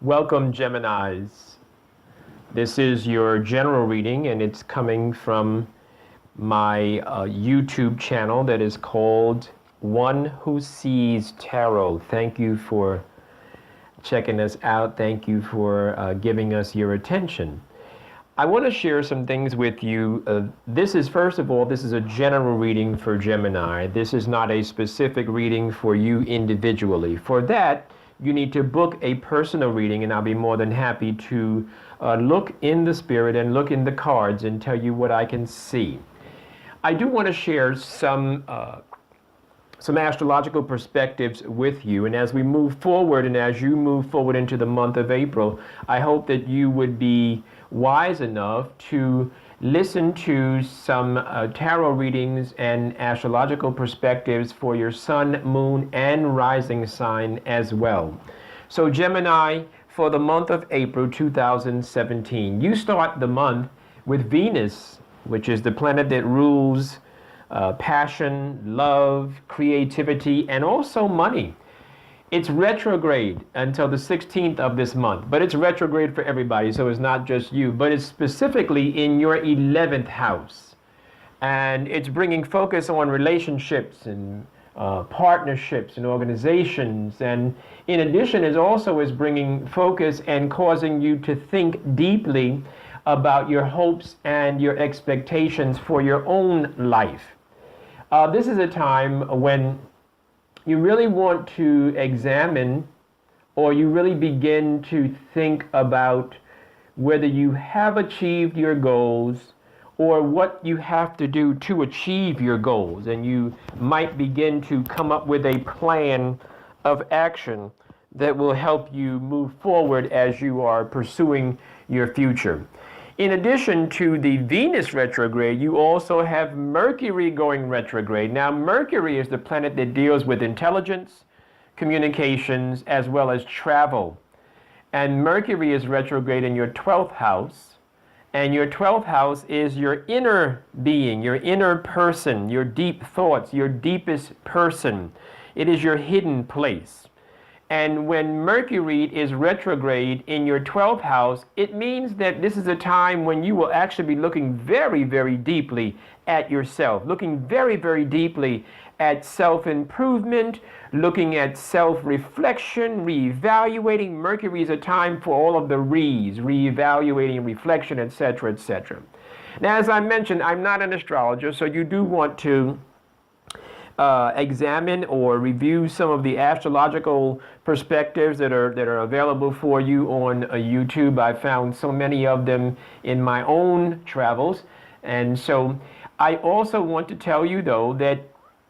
Welcome, Geminis. This is your general reading, and it's coming from my YouTube channel that is called One Who Sees Tarot. Thank you for checking us out. Thank you for giving us your attention. I want to share some things with you. First of all, this is a general reading for Gemini. This is not a specific reading for you individually. For that, you need to book a personal reading, and I'll be more than happy to look in the spirit and look in the cards and tell you what I can see. I do want to share some astrological perspectives with you, and as we move forward and as you move forward into the month of April, I hope that you would be wise enough to listen to some tarot readings and astrological perspectives for your sun, moon, and rising sign as well. So Gemini, for the month of April 2017, you start the month with Venus, which is the planet that rules passion, love, creativity, and also money. It's retrograde until the 16th of this month, but it's retrograde for everybody, so it's not just you, but it's specifically in your 11th house. And it's bringing focus on relationships and partnerships and organizations. And in addition, it also is bringing focus and causing you to think deeply about your hopes and your expectations for your own life. This is a time when you really want to examine, or you really begin to think about whether you have achieved your goals or what you have to do to achieve your goals. And you might begin to come up with a plan of action that will help you move forward as you are pursuing your future. In addition to the Venus retrograde, you also have Mercury going retrograde. Now, Mercury is the planet that deals with intelligence, communications, as well as travel. And Mercury is retrograde in your 12th house. And your 12th house is your inner being, your inner person, your deep thoughts, your deepest person. It is your hidden place. And when Mercury is retrograde in your 12th house, it means that this is a time when you will actually be looking very, very deeply at yourself, looking very, very deeply at self-improvement, looking at self-reflection, reevaluating. Mercury is a time for all of the reevaluating, reflection, etc., etc. Now, as I mentioned, I'm not an astrologer, so you do want to examine or review some of the astrological perspectives that are available for you on YouTube. I found so many of them in my own travels. And so I also want to tell you, though, that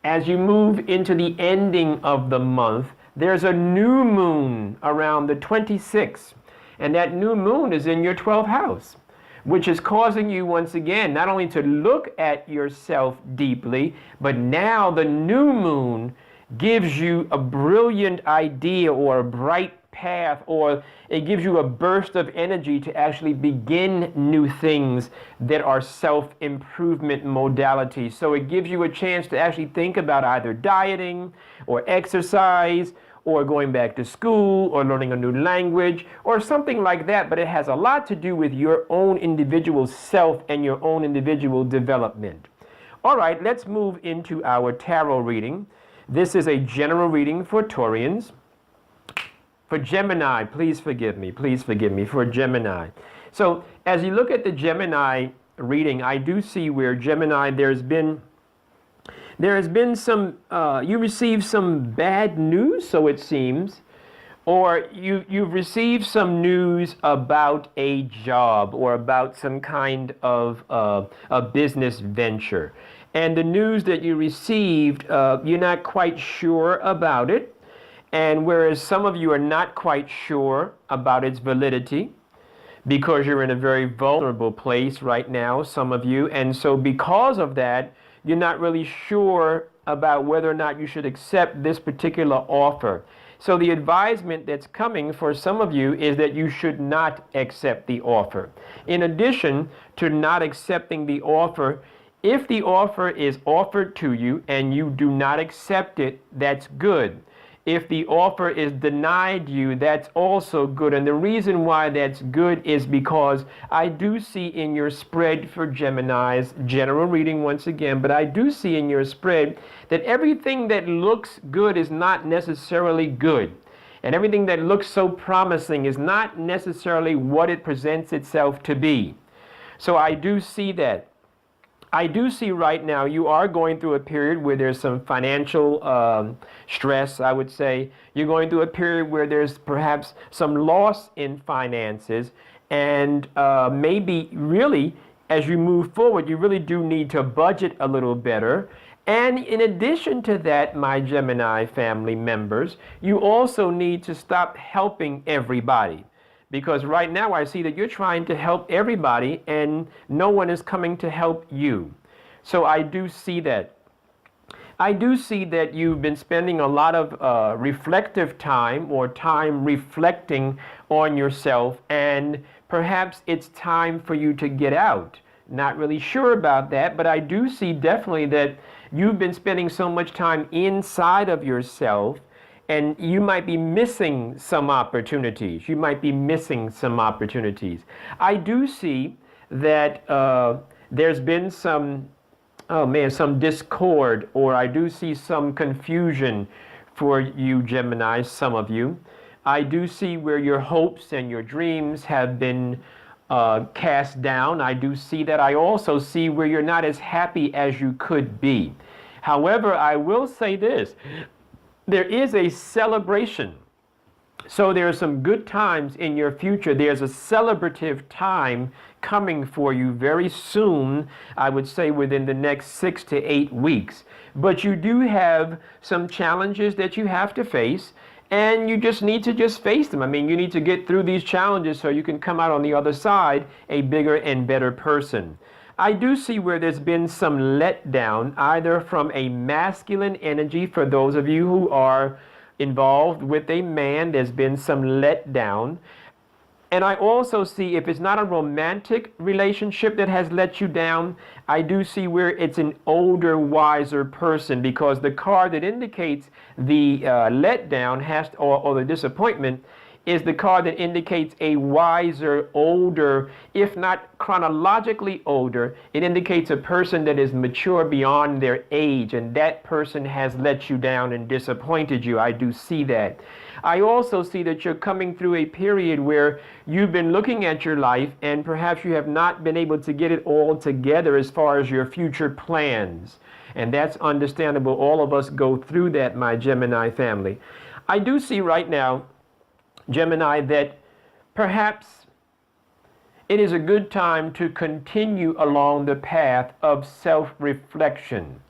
as you move into the ending of the month, there's a new moon around the 26th. And that new moon is in your 12th house, which is causing you once again not only to look at yourself deeply, but now the new moon gives you a brilliant idea or a bright path, or it gives you a burst of energy to actually begin new things that are self-improvement modalities. So it gives you a chance to actually think about either dieting or exercise, or going back to school, or learning a new language, or something like that. But it has a lot to do with your own individual self and your own individual development. All right, let's move into our tarot reading. This is a general reading for Taurians. For Gemini, please forgive me, for Gemini. So as you look at the Gemini reading, I do see where Gemini, there has been some, you received some bad news, so it seems, or you've received some news about a job or about some kind of a business venture. And the news that you received, you're not quite sure about it. And whereas some of you are not quite sure about its validity, because you're in a very vulnerable place right now, some of you, and so because of that, you're not really sure about whether or not you should accept this particular offer. So the advisement that's coming for some of you is that you should not accept the offer. In addition to not accepting the offer, if the offer is offered to you and you do not accept it, that's good. If the offer is denied you, that's also good. And the reason why that's good is because I do see in your spread for Gemini's, general reading once again, but I do see in your spread that everything that looks good is not necessarily good. And everything that looks so promising is not necessarily what it presents itself to be. So I do see that. I do see right now you are going through a period where there's some financial stress, I would say. You're going through a period where there's perhaps some loss in finances, and maybe really as you move forward, you really do need to budget a little better. And in addition to that, my Gemini family members, you also need to stop helping everybody. Because right now I see that you're trying to help everybody and no one is coming to help you. So I do see that. I do see that you've been spending a lot of reflective time or time reflecting on yourself, and perhaps it's time for you to get out. Not really sure about that, but I do see definitely that you've been spending so much time inside of yourself, and you might be missing some opportunities. You might be missing some opportunities. I do see that there's been some discord, or I do see some confusion for you Gemini, some of you. I do see where your hopes and your dreams have been cast down. I do see that. I also see where you're not as happy as you could be. However, I will say this. There is a celebration. So there are some good times in your future. There's a celebrative time coming for you very soon, I would say within the next 6 to 8 weeks. But you do have some challenges that you have to face, and you just need to face them. I mean, you need to get through these challenges so you can come out on the other side a bigger and better person. I do see where there's been some letdown, either from a masculine energy. For those of you who are involved with a man, there's been some letdown. And I also see, if it's not a romantic relationship that has let you down, I do see where it's an older, wiser person, because the card that indicates the letdown or the disappointment is the card that indicates a wiser, older, if not chronologically older. It indicates a person that is mature beyond their age, and that person has let you down and disappointed you. I do see that. I also see that you're coming through a period where you've been looking at your life and perhaps you have not been able to get it all together as far as your future plans. And that's understandable. All of us go through that, my Gemini family. I do see right now, Gemini, that perhaps it is a good time to continue along the path of self-reflection.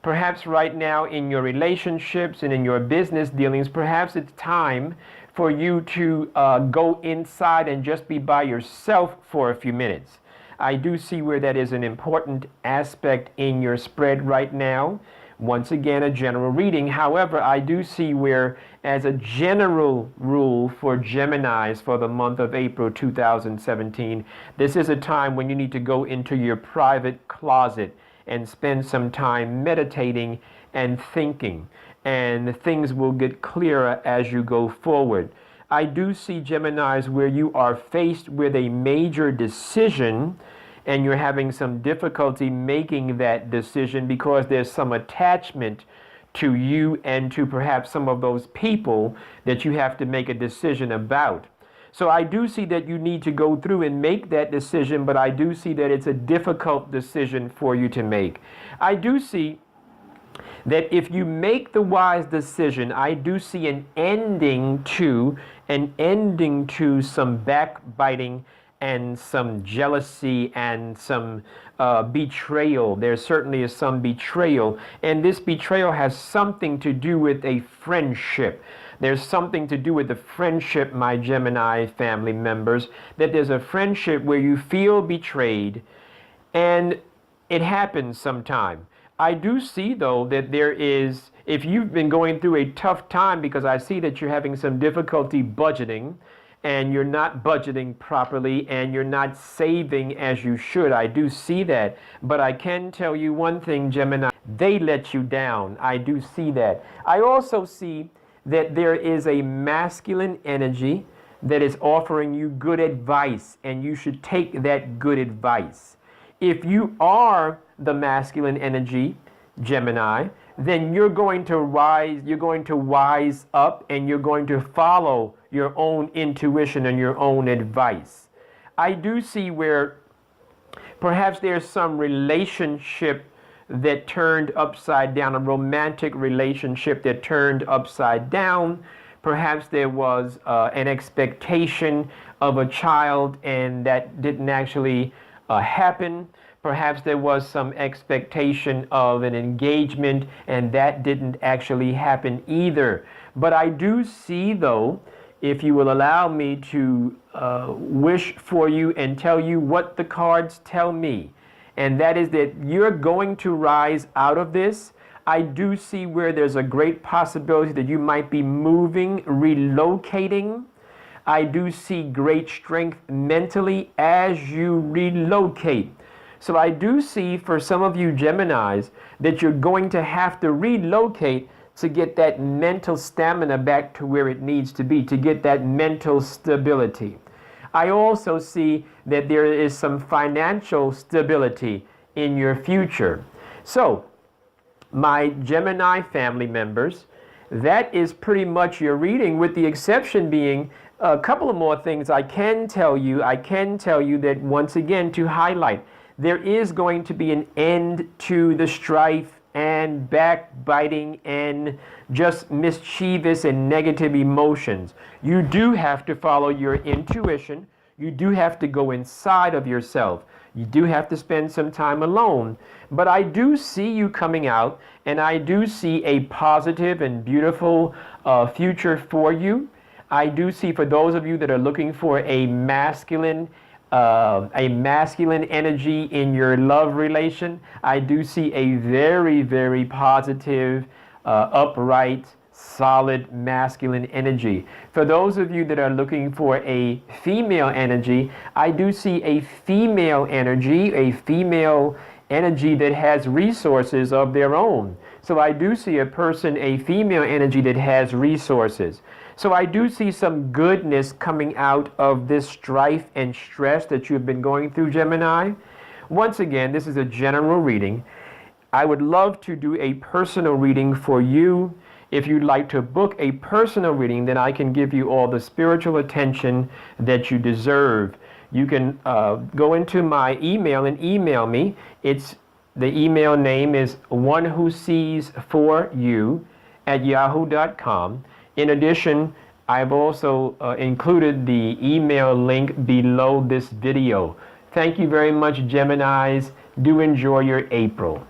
Perhaps right now in your relationships and in your business dealings, perhaps it's time for you to go inside and just be by yourself for a few minutes. I do see where that is an important aspect in your spread right now. Once again, a general reading. However, I do see where, as a general rule for Geminis for the month of April 2017, this is a time when you need to go into your private closet and spend some time meditating and thinking, and things will get clearer as you go forward. I do see, Geminis, where you are faced with a major decision and you're having some difficulty making that decision because there's some attachment to you and to perhaps some of those people that you have to make a decision about. So I do see that you need to go through and make that decision, but I do see that it's a difficult decision for you to make. I do see that if you make the wise decision, I do see an ending to some backbiting and some jealousy and some betrayal. There certainly is some betrayal, and this betrayal has something to do with a friendship. There's something to do with the friendship, my Gemini family members, that there's a friendship where you feel betrayed, and it happens sometime. I do see, though, that there is, if you've been going through a tough time, because I see that you're having some difficulty budgeting and you're not budgeting properly and you're not saving as you should. I do see that. But I can tell you one thing, Gemini, they let you down. I do see that. I also see that there is a masculine energy that is offering you good advice, and you should take that good advice. If you are the masculine energy, Gemini, then you're going to wise up, and you're going to follow your own intuition and your own advice. I do see where perhaps there's some relationship that turned upside down, a romantic relationship that turned upside down. Perhaps there was an expectation of a child and that didn't actually happen. Perhaps there was some expectation of an engagement and that didn't actually happen either. But I do see, though, if you will allow me to wish for you and tell you what the cards tell me, and that is that you're going to rise out of this. I do see where there's a great possibility that you might be moving, relocating. I do see great strength mentally as you relocate. So I do see for some of you Geminis that you're going to have to relocate to get that mental stamina back to where it needs to be, to get that mental stability. I also see that there is some financial stability in your future. So, my Gemini family members, that is pretty much your reading, with the exception being a couple of more things I can tell you. I can tell you that, once again, to highlight, there is going to be an end to the strife and backbiting and just mischievous and negative emotions. You do have to follow your intuition. You do have to go inside of yourself. You do have to spend some time alone. But I do see you coming out, and I do see a positive and beautiful future for you. I do see, for those of you that are looking for a masculine energy in your love relation, I do see a very, very positive, upright, solid masculine energy. For those of you that are looking for a female energy, I do see a female energy that has resources of their own. So I do see a female energy that has resources. So I do see some goodness coming out of this strife and stress that you've been going through, Gemini. Once again, this is a general reading. I would love to do a personal reading for you. If you'd like to book a personal reading, then I can give you all the spiritual attention that you deserve. You can go into my email and email me. The email name is onewhosees4you@yahoo.com. In addition, I've also included the email link below this video. Thank you very much, Geminis. Do enjoy your April.